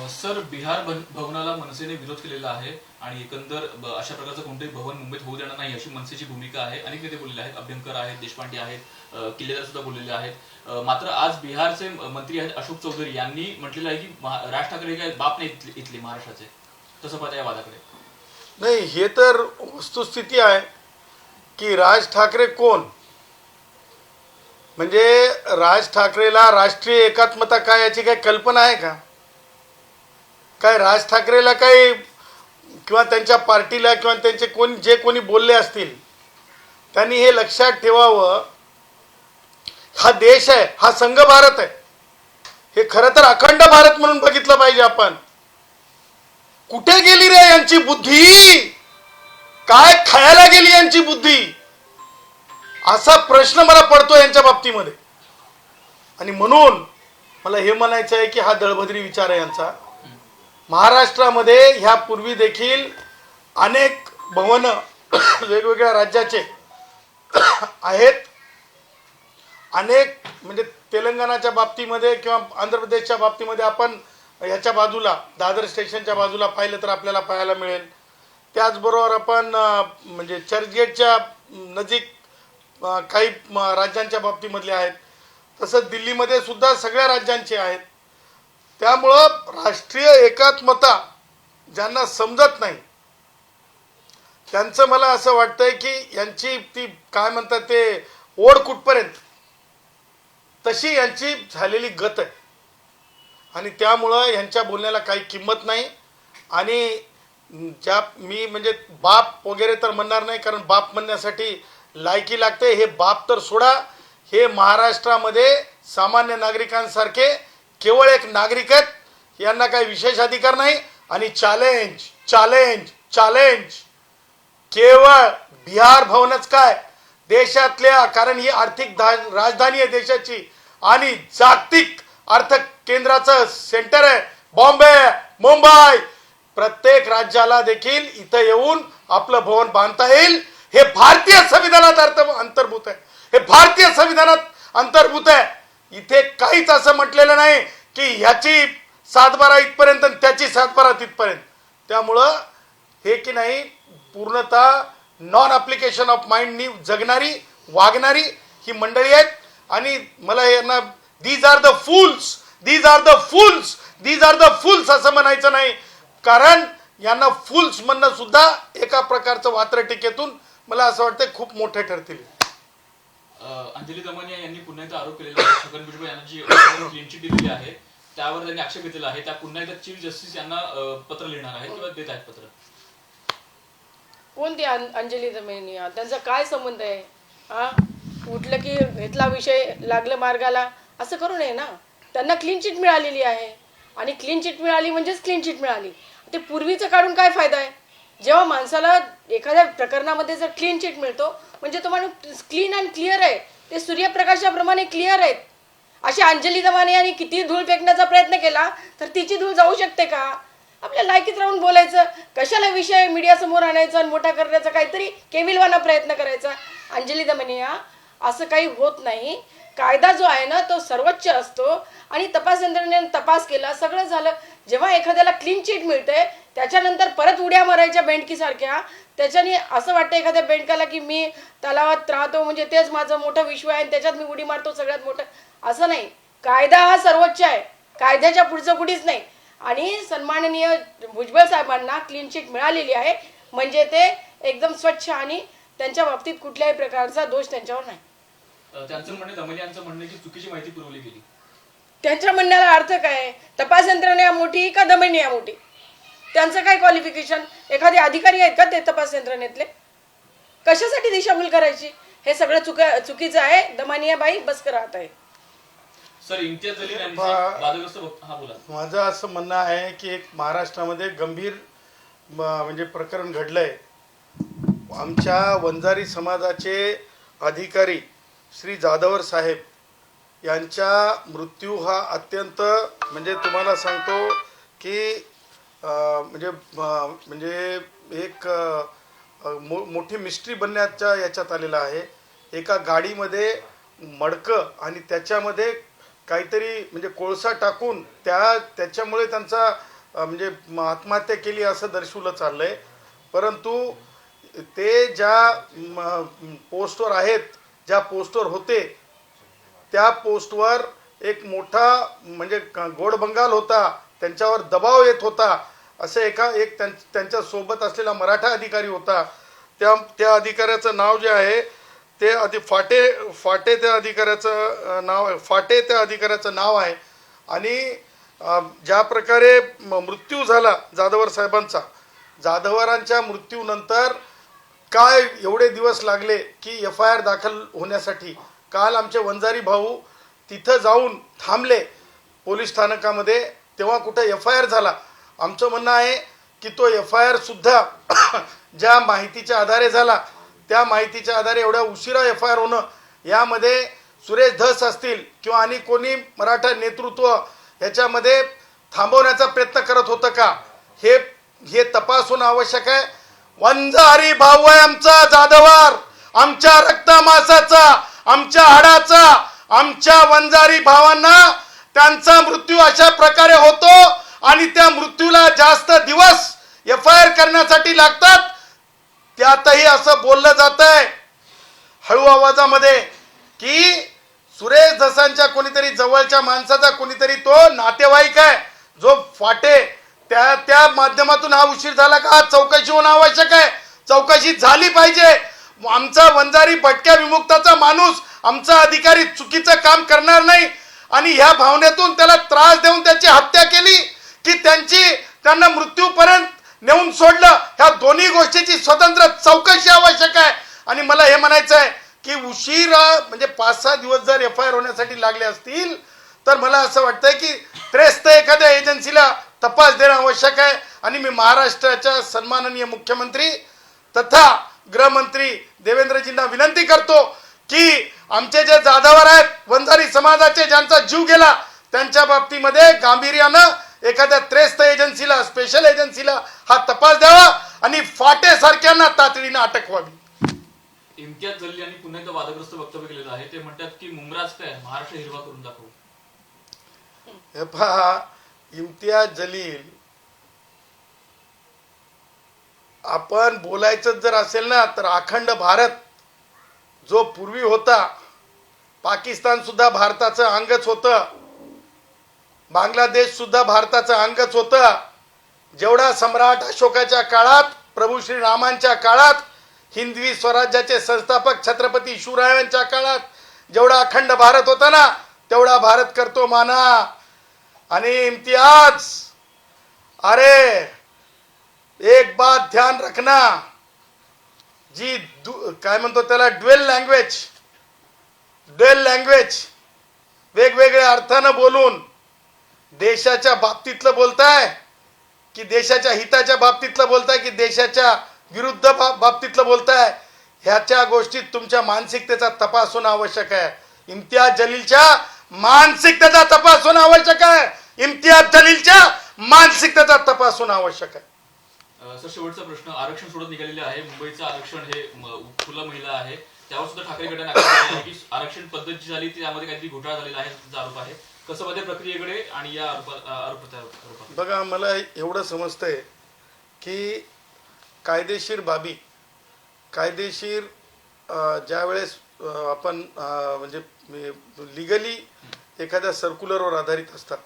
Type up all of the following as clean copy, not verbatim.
Sir, Bihar भवनाला मनसेने विरोध केलेला आहे आणि एकंदर अशा प्रकारचं कोणतेही भवन मुंबईत होऊ देणार नाही अशी मनसेची भूमिका आहे. अनेक नेते बोललेले आहेत, अभ्यंकर आहेत, देशपांडे आहेत, किल्लेदार सुद्धा बोललेले आहेत. मात्र आज बिहारचे मंत्री आहेत अशोक चौधरी यांनी म्हटलेलं आहे की राज ठाकरे हे काय बाप नाही इथले महाराष्ट्राचे. तसं पाहता या वादाकडे? नाही, हे तर वस्तुस्थिती आहे की राज ठाकरे कोण, म्हणजे राज ठाकरेला राष्ट्रीय एकात्मता काय याची काही कल्पना आहे का? काय राज ठाकरेला काही किंवा त्यांच्या पार्टीला किंवा त्यांचे जे कोणी बोलले असतील त्यांनी हे लक्षात ठेवावं, हा देश आहे, हा संघ भारत आहे, हे खरं तर अखंड भारत म्हणून बघितलं पाहिजे आपण. कुठे गेली रे यांची बुद्धी, काय खायला गेली यांची बुद्धी, असा प्रश्न मला पडतो यांच्या बाबतीमध्ये. आणि म्हणून मला हे म्हणायचं आहे की हा दळभद्री विचार आहे यांचा. महाराष्ट्रामध्ये ह्यापूर्वी देखील अनेक भवन वेगवेगळ्या राज्याचे आहेत. अनेक म्हणजे तेलंगणाच्या बाबतीमध्ये किंवा आंध्र प्रदेशच्या बाबतीमध्ये आपण ह्याच्या बाजूला दादर स्टेशनच्या बाजूला पाहिलं तर आपल्याला पाहायला मिळेल. त्याचबरोबर आपण म्हणजे चर्चगेटच्या नजीक काही राज्यांच्या बाबतीमधले आहेत. तसंच दिल्लीमध्ये सुद्धा सगळ्या राज्यांचे आहेत. त्यामुळं राष्ट्रीय एकात्मता ज्यांना समजत नाही त्यांचं मला असं वाटतंय की यांची ती काय म्हणतात ते ओढ कुठपर्यंत तशी यांची झालेली गत आहे. आणि त्यामुळं यांच्या बोलण्याला काही किंमत नाही. आणि मी म्हणजे बाप वगैरे तर म्हणणार नाही, कारण बाप म्हणण्यासाठी लायकी लागते. हे बाप तर सोडा, हे महाराष्ट्रामध्ये सामान्य नागरिकांसारखे केवळ एक नागरिक आहेत, यांना काही विशेष अधिकार नाही. आणि चॅलेंज चॅलेंज चॅलेंज केवळ बिहार भवनच काय देशातल्या, कारण ही आर्थिक राजधानी आहे देशाची आणि जागतिक अर्थ केंद्राचं सेंटर आहे. बॉम्बे, मुंबई, प्रत्येक राज्याला देखील इथं येऊन आपलं भवन बांधता येईल. हे भारतीय संविधानात अंतर्भूत आहे, हे भारतीय संविधानात अंतर्भूत आहे. इथे काहीच असं म्हटलेलं नाही की ह्याची सातबारा इथपर्यंत आणि त्याची सातबारा तिथपर्यंत. त्यामुळं हे की नाही पूर्णतः नॉन अप्लिकेशन ऑफ माइंडनी जगणारी वागणारी ही मंडळी आहेत. आणि मला यांना these are the fools, these are the fools, these are the fools असं म्हणायचं नाही, कारण यांना फूल्स म्हणणं सुद्धा एका प्रकारचं वात्रटिकेतून मला असं वाटतं खूप मोठे ठरतील. अंजली दमनिया यांनी पुन्हा एकदा आरोप केलेला आहे, छगन भुजबळ यांना जी क्लीन चिट दिलेली आहे त्यावर त्यांनी आक्षेप घेतलेला आहे. त्या पुन्हा एकदा चीफ जस्टिस यांना पत्र लिहिणार आहेत किंवा देत आहेत पत्र. कोणती अंजली दमनिया, त्यांचा काय संबंध आहे? हा, उठलं की घेतला विषय, लागलं मार्गाला, असं करू नये ना. त्यांना क्लीन चिट मिळालेली आहे आणि क्लीन चिट मिळाली म्हणजेच क्लीन चिट मिळाली. ते पूर्वीचं काढून काय फायदा आहे? जेव्हा माणसाला एखाद्या प्रकरणामध्ये जर क्लीन चिट मिळतो म्हणजे तो माणूस क्लीन अँड क्लिअर आहे, ते सूर्यप्रकाशाप्रमाणे क्लिअर आहेत. अशी अंजली दमनियाने किती धूळ फेकण्याचा प्रयत्न केला तर तिची धूळ जाऊ शकते का? आपल्या लायकीत राहून बोलायचं, कशाला विषय मीडियासमोर आणायचा आणि मोठा करण्याचा, काहीतरी केविलवाना प्रयत्न करायचा. अंजली दमनिया, असं काही होत नाही. कायदा जो आहे ना तो सर्वोच्च असतो आणि तपास यंत्रणेने तपास केला, सगळं झालं. जेव्हा एखाद्याला क्लीन चिट मिळते त्याच्यानंतर परत उड्या मारायच्या बेंडकीसारख्या, त्याच्याने असं वाटतं एखाद्या बेंडकाला की मी तलावात राहतो म्हणजे तेच माझं मोठं विश्व आहे आणि त्याच्यात मी उडी मारतो सगळ्यात मोठं. असं नाही, कायदा हा सर्वोच्च आहे, कायद्याच्या पुढचं कुठेच नाही. आणि सन्माननीय भुजबळ साहेबांना क्लीन चिट मिळालेली आहे म्हणजे ते एकदम स्वच्छ आणि त्यांच्या बाबतीत कुठल्याही प्रकारचा दोष त्यांच्यावर नाही. त्यांचं म्हणणं, दमनियांचं म्हणणं की चुकीची माहिती पुरवली गेली. त्यांच्या म्हणण्याला अर्थ काय? तपास यंत्रणा मोठी का दमनिया मोठी? त्यांचं काय क्वालिफिकेशन? एखादे अधिकारी आहेत का ते तपास यंत्रणेतले? कशासाठी दिशाभूल करायची? हे सगळं चुकीचं आहे. दमनिया बाई बस करत आहे. सर, इम्तियाज जलील यांची वादग्रस्त हा बोला. माझं असं म्हणणं आहे की एक महाराष्ट्रामध्ये गंभीर म्हणजे प्रकरण घडलंय. आमच्या वंजारी समाजाचे अधिकारी श्री जाधवर साहेब यांचा मृत्यू हा अत्यंत म्हणजे तुम्हाला सांगतो की म्हणजे एक मोठी मिस्ट्री बनण्याच्या याच्यात आलेला आहे. एका गाडीमध्ये मडकं आणि त्याच्यामध्ये काहीतरी म्हणजे कोळसा टाकून त्याच्यामुळे त्यांचा म्हणजे आत्महत्या केली असं दर्शवलं चाललंय. परंतु ते ज्या पोस्टवर आहेत, ज्या पोस्टवर होते, त्या पोस्टवर एक मोठा म्हणजे गोड बंगाल होता, त्यांच्यावर दबाव येत होता, असं एक त्यांच्या सोबत असलेला मराठा अधिकारी होता. त्या अधिकाऱ्याचं नाव जे आहे ते फाटे त्या अधिकाऱ्याचं नाव आहे. आणि ज्या प्रकारे मृत्यू झाला जाधवर जाधवरांच्या मृत्यूनंतर काय एवढे दिवस लागले की FIR दाखल होण्यासाठी. काल आमचे वंजारी भाऊ तिथं जाऊन थांबले पोलीस स्थानकामध्ये, तेव्हा कुठं FIR झाला. आमचं म्हणणं आहे की तो FIR सुद्धा ज्या माहितीच्या आधारे झाला, त्या माहितीच्या आधारे एवढ्या उशिरा FIR होणं, यामध्ये सुरेश धस असतील किंवा आणि कोणी मराठा नेतृत्व ह्याच्यामध्ये थांबवण्याचा प्रयत्न करत होतं का, हे तपास होणं आवश्यक आहे. वंजारी भाऊ आहे आमचा जाधवर, आमच्या रक्तमासाचा, आमच्या हाडाचा. आमच्या वंजारी भावांना त्यांचा मृत्यू अशा प्रकारे होतो आणि त्या मृत्यूला जास्त दिवस FIR करण्यासाठी लागतात. त्यातही असं बोललं जात आहे हळू आवाजामध्ये की सुरेश धसांच्या कोणीतरी जवळच्या माणसाचा कोणीतरी तो नातेवाईक आहे जो फाटे, त्या माध्यमातून हा उशीर झाला का. चौकशी होणं आवश्यक आहे, चौकशी झाली पाहिजे. आमचा वंजारी भटक्या विमुक्ताचा माणूस, आमचा अधिकारी चुकीचं काम करणार नाही आणि ह्या भावनेतून त्याला त्रास देऊन त्याची हत्या केली की त्यांना मृत्यूपर्यंत नेऊन सोडलं. ह्या दोन्ही गोष्टीची स्वतंत्र चौकशी आवश्यक आहे. आणि मला हे म्हणायचं आहे की उशीर म्हणजे 5-6 दिवस जर FIR होण्यासाठी लागले असतील तर मला असं वाटतंय की त्रस्त एखाद्या एजन्सीला तपास देणं आवश्यक आहे. आणि मी महाराष्ट्राच्या सन्माननीय मुख्यमंत्री तथा गृहमंत्री देवेंद्रजींना विनंती करतो की आमचे जे जाधवर आहेत, वंजारी समाजाचे ज्यांचा जीव गेला, त्यांच्या बाबतीमध्ये गांभीर्यानं एखाद्या त्रस्त एजन्सीला, स्पेशल एजन्सीला हा तपास द्यावा आणि फाटे सारख्यांना तातडीनं अटक व्हावी. इम्तियाज जलील यांनी पुन्हा एकदा वादग्रस्त वक्तव्य केलेलं आहे. ते म्हणतात की मुमराज काय महाराष्ट्र हिरवा करून दाखवू. हे पहा, इम्तियाज जलील, आपण बोलायचं जर असेल ना तर अखंड भारत जो पूर्वी होता, पाकिस्तान सुद्धा भारताचं अंगच होतं, बांगलादेश सुद्धा भारताचं अंगच होतं. जेवढा सम्राट अशोकाच्या काळात, प्रभू श्री रामांच्या काळात, हिंदवी स्वराज्याचे संस्थापक छत्रपती शिवरायांच्या काळात जेवढा अखंड भारत होता ना, तेवढा भारत करतो माना. आणि इम्तियाज, अरे एक बात ध्यान रखना, जी काय म्हणतो त्याला ड्युएल लँग्वेज वेगवेगळ्या अर्थानं बोलून देशाच्या बाबतीतलं बोलताय की देशाच्या हिताच्या बाबतीतलं बोलताय की देशाच्या विरुद्ध बाबतीतलं बोलताय, ह्याच्या गोष्टीत तुमच्या मानसिकतेचा तपास होणं आवश्यक आहे. इम्तियाज जलीलच्या मानसिकतेचा तपास होणं आवश्यक आहे. इम्तियाज जलीलच्या मानसिकतेचा तपास होणं आवश्यक आहे. सर, शेवटचा प्रश्न. आरक्षण सोडत निघालेले आहे. मुंबईचं आरक्षण हे खुलं महिला आहे, त्यावर सुद्धा ठाकरे गटाने आक्षेप केला आहे की आरक्षण पद्धत जी झाली त्यामध्ये काहीतरी घोटाळा झालेला आहे, त्याचा आरोप आहे. कसं मध्ये प्रक्रियेकडे आणि या आरोपात बघा, मला एवढं समजतंय की कायदेशीर बाबी, ज्या वेळेस आपण म्हणजे लिगली एखाद्या सर्क्युलरवर आधारित असतात,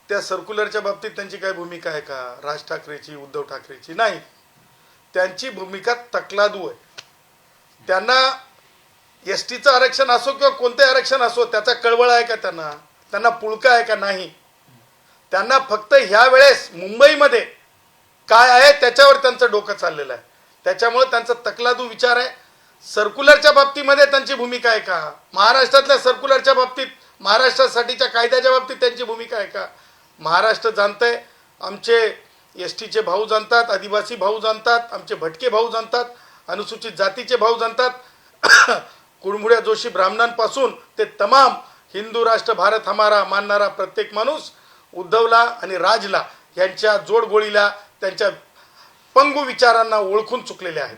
त्या सर्क्युलरच्या बाबतीत त्यांची काय भूमिका आहे का राज ठाकरेची, उद्धव ठाकरेची? नाही, त्यांची भूमिका तकलादू आहे. त्यांना STचं आरक्षण असो किंवा कोणते आरक्षण असो त्याचा कळवळ आहे का, त्यांना पुळका आहे का? नाही. त्यांना फक्त ह्या वेळेस मुंबईमध्ये काय आहे त्याच्यावर त्यांचं डोकं चाललेलं आहे. त्याच्यामुळे त्यांचा तकलादू विचार आहे. सर्क्युलरच्या बाबतीमध्ये त्यांची भूमिका आहे का? महाराष्ट्रातल्या सर्क्युलरच्या बाबतीत, महाराष्ट्रासाठीच्या कायद्याच्या बाबतीत त्यांची भूमिका आहे का? महाराष्ट्र जाणतंय, आमचे STचे भाऊ जाणतात, आदिवासी भाऊ जाणतात, आमचे भटके भाऊ जाणतात, अनुसूचित जातीचे भाऊ जाणतात, कुळमुड्या जोशी ब्राह्मणांपासून ते तमाम हिंदू राष्ट्र भारत हमारा मानणारा प्रत्येक माणूस उद्धवला आणि राजला यांच्या जोडगोळीला, त्यांच्या पंगू विचारांना ओळखून चुकलेले आहेत.